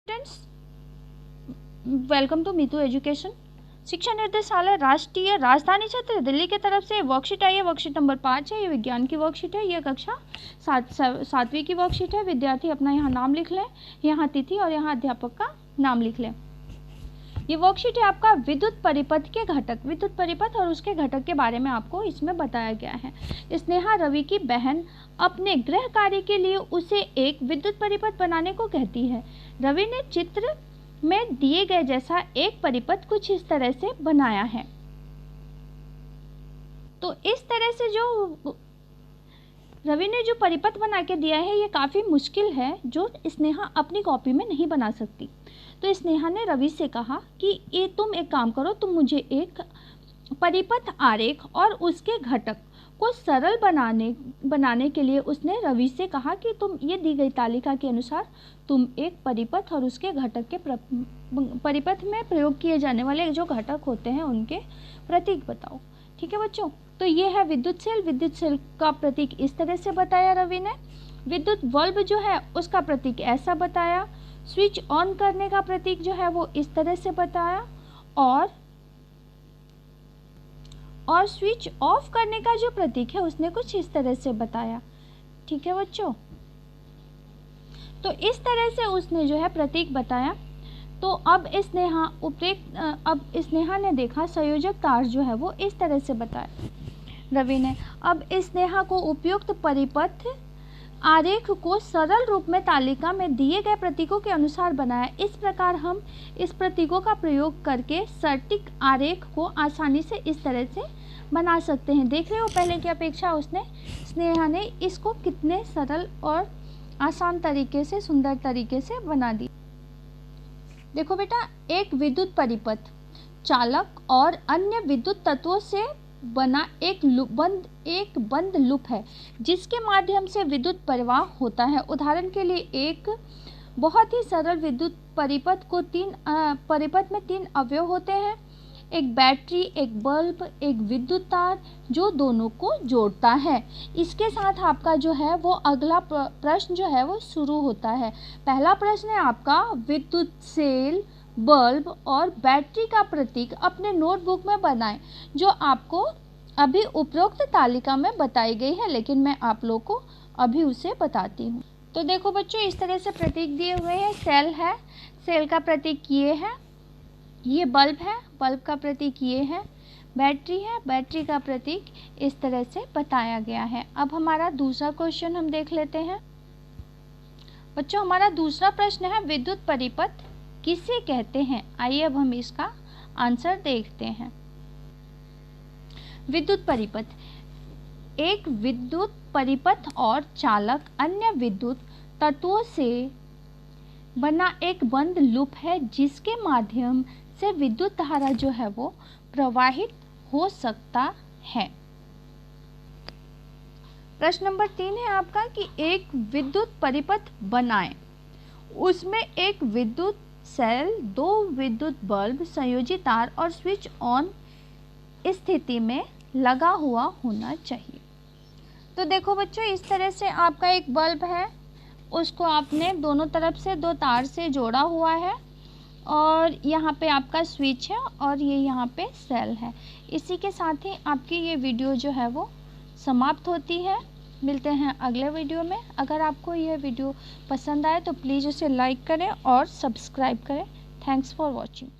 Students, welcome to Meetu education. शिक्षा निर्देशालय राष्ट्रीय राजधानी क्षेत्र दिल्ली की तरफ से वर्कशीट आई है। वर्कशीट नंबर 5 है। ये विज्ञान की वर्कशीट है। ये कक्षा 7वीं की वर्कशीट है। विद्यार्थी अपना यहाँ नाम लिख लें, यहाँ तिथि और यहाँ अध्यापक का नाम लिख लें। ये वर्कशीट है आपका विद्युत परिपथ के घटक, विद्युत परिपथ और उसके घटक के बारे में आपको इसमें बताया गया है। स्नेहा रवि की बहन अपने गृह कार्य के लिए उसे एक विद्युत परिपथ बनाने को कहती है। रवि ने चित्र में दिए गए जैसा एक परिपथ कुछ इस तरह से बनाया है। तो इस तरह से जो रवि ने जो परिपथ बना के दिया है ये काफ़ी मुश्किल है, जो स्नेहा अपनी कॉपी में नहीं बना सकती। तो स्नेहा ने रवि से कहा कि ये तुम एक काम करो, तुम मुझे एक परिपथ आरेख और उसके घटक को सरल बनाने के लिए उसने रवि से कहा कि तुम ये दी गई तालिका के अनुसार तुम एक परिपथ और उसके घटक के परिपथ में प्रयोग किए जाने वाले जो घटक होते हैं उनके प्रतीक बताओ। ठीक है बच्चों, तो ये है विद्युत सेल। विद्युत सेल का प्रतीक इस तरह से बताया रवि ने। विद्युत बल्ब जो है उसका प्रतीक ऐसा बताया। स्विच ऑन करने का प्रतीक जो है वो इस तरह से बताया और स्विच ऑफ करने का जो प्रतीक है उसने कुछ इस तरह से बताया। ठीक है बच्चों, तो इस तरह से उसने जो है प्रतीक बताया। तो अब स्नेहा ने देखा संयोजक तार जो है वो इस तरह से बताया रवि ने। अब स्नेहा को उपयुक्त परिपथ आरेख को सरल रूप में तालिका में दिए गए प्रतीकों के अनुसार बनाया। इस प्रकार हम इस प्रतीकों का प्रयोग करके सटीक आरेख को आसानी से इस तरह से बना सकते हैं। देख रहे हो पहले की अपेक्षा स्नेहा ने इसको कितने सरल और आसान तरीके से, सुंदर तरीके से बना दी। देखो बेटा, एक विद्युत परिपथ चालक और अन्य विद्युत तत्वों से बना एक बंद लूप है जिसके माध्यम से विद्युत प्रवाह होता है। उदाहरण के लिए एक बहुत ही सरल विद्युत परिपथ में 3 अवयव होते हैं, एक बैटरी, एक बल्ब, एक विद्युत तार जो दोनों को जोड़ता है। इसके साथ आपका जो है वो अगला प्रश्न जो है वो शुरू होता है। पहला प्रश्न है आपका, विद्युत सेल, बल्ब और बैटरी का प्रतीक अपने नोटबुक में बनाएं, जो आपको अभी उपरोक्त तालिका में बताई गई है, लेकिन मैं आप लोग को अभी उसे बताती हूँ। तो देखो बच्चों, इस तरह से प्रतीक दिए हुए हैं। सेल है, सेल का प्रतीक ये है। ये बल्ब है, बल्ब का प्रतीक ये है। बैटरी है, बैटरी का प्रतीक इस तरह से बताया गया है। अब हमारा दूसरा क्वेश्चन हम देख लेते हैं। बच्चों, हमारा दूसरा प्रश्न है, विद्युत परिपथ किसे कहते हैं? आइए अब हम इसका आंसर देखते हैं। विद्युत परिपथ एक विद्युत परिपथ और चालक अन्य विद्युत तत्वों से बना एक बंद लूप है जिसके माध्यम से विद्युत धारा जो है वो प्रवाहित हो सकता है। प्रश्न नंबर 3 है आपका कि एक विद्युत परिपथ बनाएं। उसमें एक विद्युत सेल, 2 विद्युत बल्ब, संयोजी तार और स्विच ऑन स्थिति में लगा हुआ होना चाहिए। तो देखो बच्चों, इस तरह से आपका एक बल्ब है, उसको आपने दोनों तरफ से 2 तार से जोड़ा हुआ है और यहाँ पे आपका स्विच है और ये यहाँ पे सेल है। इसी के साथ ही आपकी ये वीडियो जो है वो समाप्त होती है। मिलते हैं अगले वीडियो में। अगर आपको यह वीडियो पसंद आए तो प्लीज़ उसे लाइक करें और सब्सक्राइब करें। Thanks for watching.